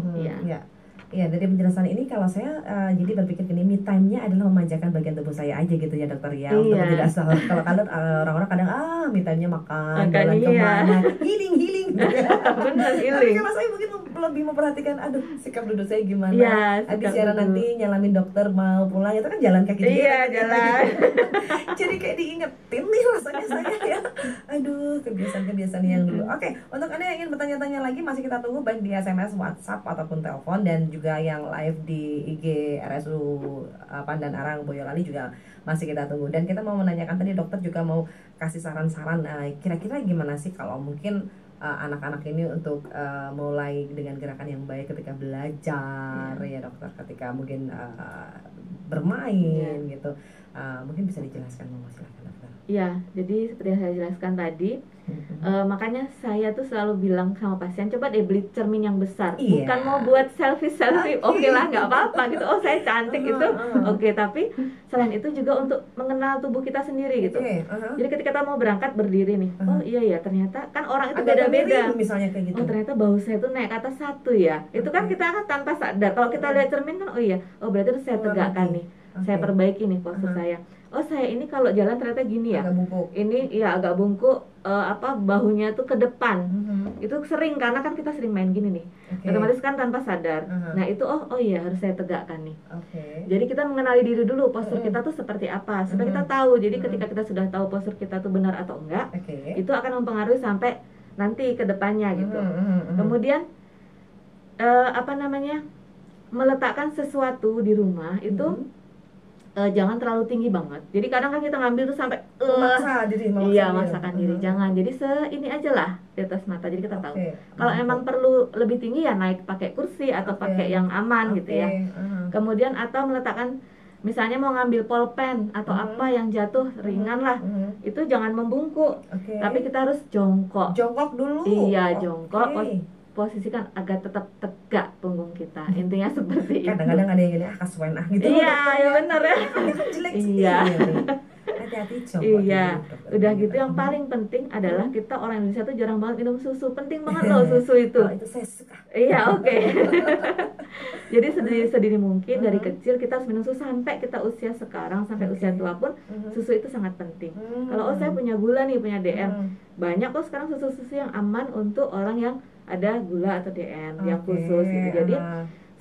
Iya, dari penjelasan ini kalau saya jadi berpikir gini, me time-nya adalah memanjakan bagian tubuh saya aja gitu ya dokter ya. Untuk tidak salah, kalau orang-orang kadang me time-nya makan, jalan kemana, healing gitu ya. Benar, healing. Kalau saya mungkin lebih memperhatikan, aduh sikap duduk saya gimana. Habis siaran nanti nyalamin dokter mau pulang, itu kan jalan kaki juga. Iya, jalan. Jadi kayak diingetin nih rasanya saya ya. Aduh, kebiasaan-kebiasaan yang dulu. Oke, untuk Anda yang ingin bertanya-tanya lagi masih kita tunggu baik di SMS, WhatsApp ataupun telepon, dan juga yang live di IG RSU Pandan Arang Boyolali juga masih kita tunggu. Dan kita mau menanyakan tadi, dokter juga mau kasih saran-saran kira-kira gimana sih kalau mungkin anak-anak ini untuk mulai dengan gerakan yang baik ketika belajar ya dokter, ketika mungkin bermain gitu, mungkin bisa dijelaskan, mau silakan dokter. Iya, jadi seperti yang saya jelaskan tadi, makanya saya tuh selalu bilang sama pasien, coba deh beli cermin yang besar. Bukan mau buat selfie, oke lah, nggak apa-apa gitu. Oh saya cantik itu, oke. Tapi selain itu juga untuk mengenal tubuh kita sendiri gitu. Jadi ketika kita mau berangkat berdiri nih, oh iya ternyata kan orang itu beda-beda. Misalnya kayak gitu. Oh ternyata bahu saya tuh naik ke atas 1 ya. Itu kan kita akan tanpa sadar. Kalau kita lihat cermin kan, oh berarti itu saya tegakkan nih. Saya perbaiki nih postur saya. Oh saya ini kalau jalan ternyata gini ya. Ini ya agak bungkuk, bahunya tuh ke depan. Itu sering karena kan kita sering main gini nih. Otomatis kan tanpa sadar. Nah itu oh iya harus saya tegakkan nih. Jadi kita mengenali diri dulu, postur kita tuh seperti apa supaya kita tahu. Jadi ketika kita sudah tahu postur kita tuh benar atau enggak, itu akan mempengaruhi sampai nanti ke depannya gitu. Kemudian meletakkan sesuatu di rumah itu jangan terlalu tinggi banget. Jadi kadang kan kita ngambil tuh sampai memaksakan diri. Jangan. Jadi ini aja lah di atas mata. Jadi kita tahu. Kalau emang perlu lebih tinggi ya naik pakai kursi atau pakai yang aman gitu ya. Kemudian atau meletakkan, misalnya mau ngambil pulpen atau apa yang jatuh ringan lah, itu jangan membungkuk. Tapi kita harus jongkok. Jongkok dulu. Iya, jongkok. Posisikan agar tetap tegak punggung kita. Intinya seperti itu. Kadang-kadang ada yang gini kasuan gitu. Iya, ya benar ya. Iya. Hati-hati jongkok. Iya. Udah gitu yang paling penting adalah kita orang Indonesia tuh jarang banget minum susu. Penting banget loh susu itu. Itu saya suka. Iya, oke. Jadi sedini mungkin dari kecil kita harus minum susu sampai kita usia sekarang, sampai usia tua pun susu itu sangat penting. Kalau saya punya gula nih, punya DM, banyak kok sekarang susu-susu yang aman untuk orang yang ada gula atau DM yang khusus gitu. Jadi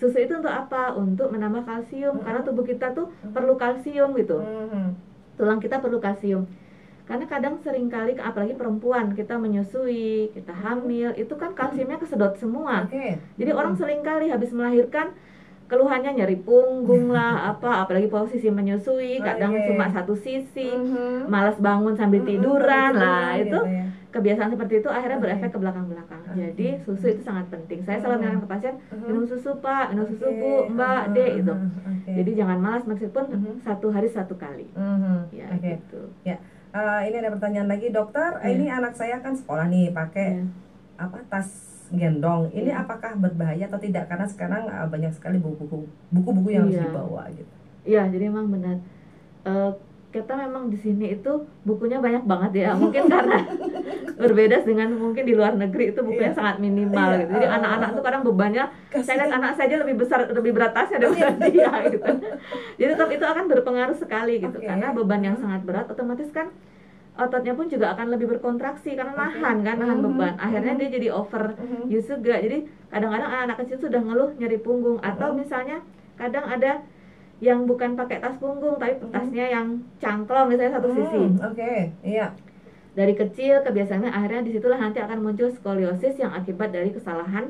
susu itu untuk apa? Untuk menambah kalsium, karena tubuh kita tuh perlu kalsium gitu. Tulang kita perlu kalsium. Karena kadang seringkali, apalagi perempuan, kita menyusui, kita hamil, itu kan kalsiumnya kesedot semua. Jadi orang seringkali habis melahirkan keluhannya nyeri punggung lah, apalagi posisi menyusui, kadang cuma satu sisi, malas bangun sambil tiduran lah, itu kebiasaan seperti itu akhirnya berefek ke belakang-belakang. Jadi susu itu sangat penting. Saya selalu bilang ke pasien, minum susu Pak, minum susu Bu, Mbak, Dek gitu. Jadi jangan malas meskipun 1 hari 1 kali. Ya gitu. Ya. Ini ada pertanyaan lagi dokter. Ini anak saya kan sekolah nih pakai tas gendong. Ini apakah berbahaya atau tidak? Karena sekarang banyak sekali buku-buku yang harus dibawa gitu. Iya, jadi emang benar. Kita memang di sini itu bukunya banyak banget ya. Mungkin karena berbeda dengan mungkin di luar negeri itu bukunya sangat minimal gitu. Jadi anak-anak tuh kadang bebannya, saya lihat anak saya lebih berat tasnya daripada dia gitu. Jadi tetap itu akan berpengaruh sekali gitu. Karena beban yang sangat berat otomatis kan ototnya pun juga akan lebih berkontraksi karena nahan beban. Akhirnya dia jadi over use juga. Jadi kadang-kadang anak kecil sudah ngeluh nyeri punggung, atau misalnya kadang ada yang bukan pakai tas punggung tapi tasnya yang cangklong misalnya satu sisi. Dari kecil kebiasaannya, akhirnya disitulah nanti akan muncul skoliosis yang akibat dari kesalahan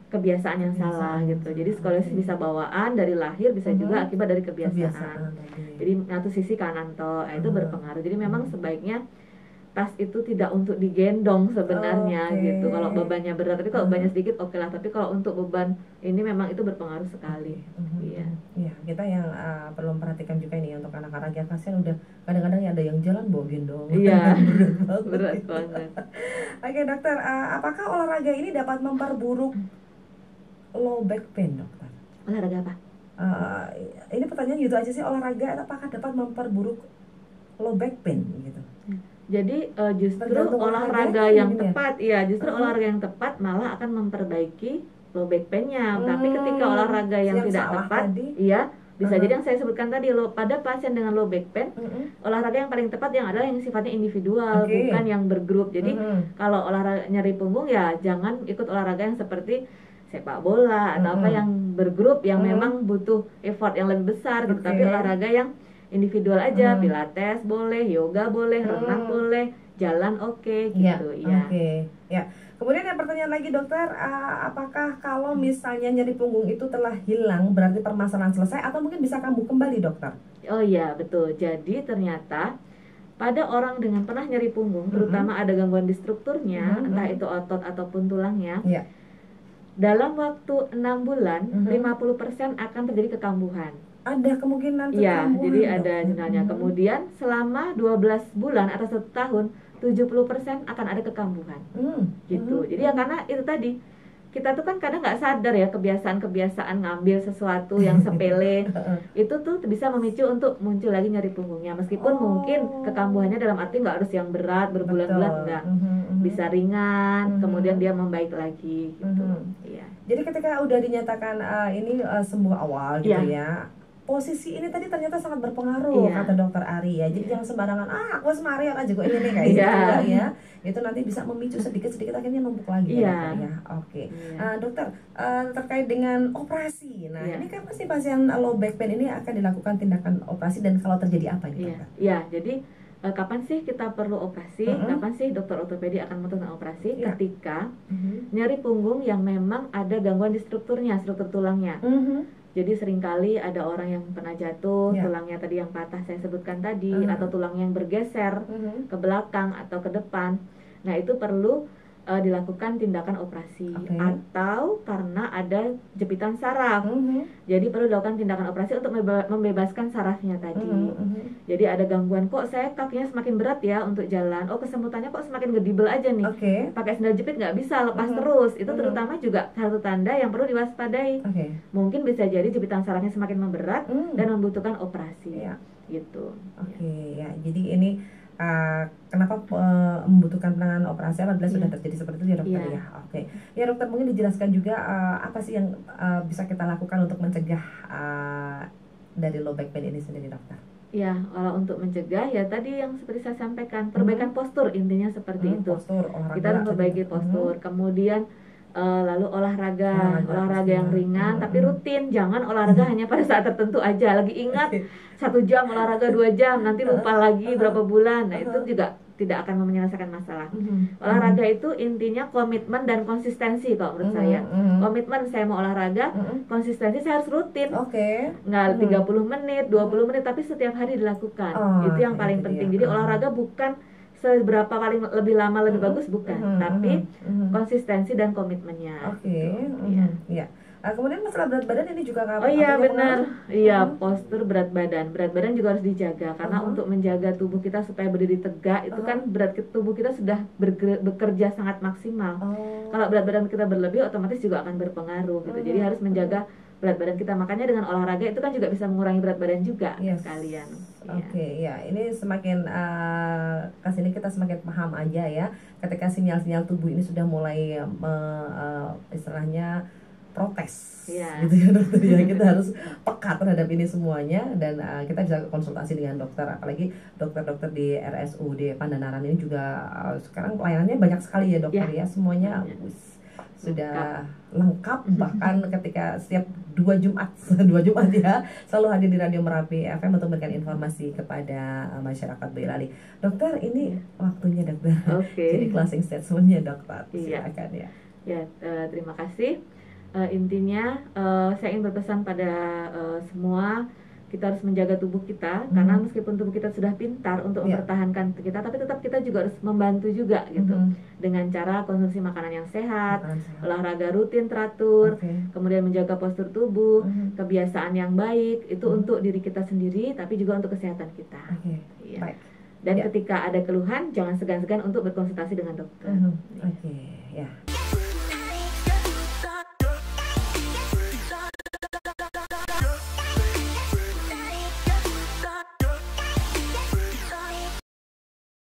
kebiasaan yang salah gitu. Jadi skoliosis bisa bawaan dari lahir, bisa juga akibat dari kebiasaan. Jadi satu sisi kanan itu berpengaruh. Jadi memang sebaiknya tas itu tidak untuk digendong sebenarnya gitu. Kalau bebannya berat, tapi kalau bebannya sedikit oke lah. Tapi kalau untuk beban ini memang itu berpengaruh sekali. Iya. Iya, kita yang perlu memperhatikan juga ini untuk anak-anak yang kasihan udah kadang-kadang ada yang jalan bawa gendong. Iya. Berat banget. Oke dokter, apakah olahraga ini dapat memperburuk low back pain dokter? Olahraga apa? Ini pertanyaan gitu aja sih, olahraga apakah dapat memperburuk low back pain gitu? Jadi justru olahraga yang tepat, justru olahraga yang tepat malah akan memperbaiki low back pain-nya. Tapi ketika olahraga yang tidak tepat, bisa jadi yang saya sebutkan tadi loh, pada pasien dengan low back pain, olahraga yang paling tepat yang adalah yang sifatnya individual, bukan yang bergrup. Jadi kalau olahraga nyeri punggung ya jangan ikut olahraga yang seperti sepak bola atau apa yang bergrup yang memang butuh effort yang lebih besar gitu. Tapi olahraga yang individual aja, pilates boleh, yoga boleh, renang boleh, jalan gitu ya. Ya. Kemudian yang pertanyaan lagi dokter, apakah kalau misalnya nyeri punggung itu telah hilang berarti permasalahan selesai atau mungkin bisa kambuh kembali dokter? Oh iya betul. Jadi ternyata pada orang dengan pernah nyeri punggung, terutama ada gangguan di strukturnya, entah itu otot ataupun tulangnya, dalam waktu 6 bulan 50% akan terjadi kekambuhan. Ada kemungkinan kekambuhan. Iya, jadi ada jenayahnya. Kemudian selama 12 bulan atau 1 tahun 70% akan ada kekambuhan. Gitu. Jadi ya karena itu tadi kita tuh kan kadang nggak sadar ya kebiasaan-kebiasaan ngambil sesuatu yang sepele itu tuh bisa memicu untuk muncul lagi nyeri punggungnya. Meskipun mungkin kekambuhannya dalam arti nggak harus yang berat berbulan-bulan, enggak. Bisa ringan, kemudian dia membaik lagi gitu. Iya. Jadi ketika udah dinyatakan ini sembuh awal gitu ya. Posisi ini tadi ternyata sangat berpengaruh kata dokter Ari ya. Jadi jangan sembarangan aku semari aja kok ini nih kayak gitu ya. Itu nanti bisa memicu sedikit-sedikit akhirnya numpuk lagi ya. Oke. Dokter, terkait dengan operasi. Nah, ini kan pasti pasien low back pain ini akan dilakukan tindakan operasi dan kalau terjadi apa ini dokter? Iya, jadi kapan sih kita perlu operasi? Kapan sih dokter ortopedi akan memutuskan operasi? Ketika nyeri punggung yang memang ada gangguan di strukturnya, struktur tulangnya. Jadi seringkali ada orang yang pernah jatuh, tulangnya tadi yang patah saya sebutkan tadi, atau tulangnya yang bergeser ke belakang atau ke depan. Nah itu perlu dilakukan tindakan operasi. Atau karena ada jepitan saraf, jadi perlu dilakukan tindakan operasi untuk membebaskan sarafnya tadi. Jadi ada gangguan, kok saya kakinya semakin berat ya untuk jalan, kesemutannya kok semakin gedibel aja nih, pakai sendal jepit nggak bisa, lepas terus. Itu terutama juga satu tanda yang perlu diwaspadai. Mungkin bisa jadi jepitan sarafnya semakin memberat dan membutuhkan operasi gitu. Ya, jadi ini kenapa membutuhkan penanganan operasi apabila sudah terjadi seperti itu ya dokter ya. Ya dokter, mungkin dijelaskan juga apa sih yang bisa kita lakukan untuk mencegah dari low back pain ini sendiri dokter? Ya, kalau untuk mencegah ya tadi yang seperti saya sampaikan, perbaikan postur intinya seperti itu. Kita harus memperbaiki postur. Kemudian lalu olahraga yang ringan tapi rutin, jangan olahraga hanya pada saat tertentu aja. Lagi ingat 1 jam olahraga 2 jam, nanti lupa lagi berapa bulan. Nah itu juga tidak akan menyelesaikan masalah. Olahraga itu intinya komitmen dan konsistensi kalau menurut saya. Komitmen saya mau olahraga, konsistensi saya harus rutin. Nggak 30 menit, 20 menit, tapi setiap hari dilakukan. Itu yang paling penting. Jadi olahraga bukan seberapa paling lebih lama lebih bagus, bukan, tapi konsistensi dan komitmennya. Kemudian masalah berat badan ini juga benar. Postur berat badan juga harus dijaga karena untuk menjaga tubuh kita supaya berdiri tegak itu kan berat tubuh kita sudah bekerja sangat maksimal. Kalau berat badan kita berlebih otomatis juga akan berpengaruh gitu. Jadi harus menjaga berat badan kita, makanya dengan olahraga itu kan juga bisa mengurangi berat badan juga sekalian. Ini semakin kesini kita semakin paham aja ya, ketika sinyal-sinyal tubuh ini sudah mulai istilahnya protes gitu ya dokter ya. Kita harus peka terhadap ini semuanya dan kita bisa konsultasi dengan dokter, apalagi dokter-dokter di RSUD Pandanaran ini juga sekarang pelayanannya banyak sekali ya dokter ya, semuanya sudah lengkap. Bahkan ketika setiap 2 Jumat ya selalu hadir di Radio Merapi FM untuk memberikan informasi kepada masyarakat Boyolali. Dokter, ini waktunya dokter. Jadi closing statementnya dokter, silakan ya. Terima kasih. Intinya saya ingin berpesan pada semua kita harus menjaga tubuh kita, karena meskipun tubuh kita sudah pintar untuk mempertahankan kita, tapi tetap kita juga harus membantu juga gitu, dengan cara konsumsi makanan yang sehat, olahraga rutin teratur, kemudian menjaga postur tubuh, kebiasaan yang baik itu untuk diri kita sendiri, tapi juga untuk kesehatan kita. Ya. Dan ketika ada keluhan, jangan segan-segan untuk berkonsultasi dengan dokter. Ya.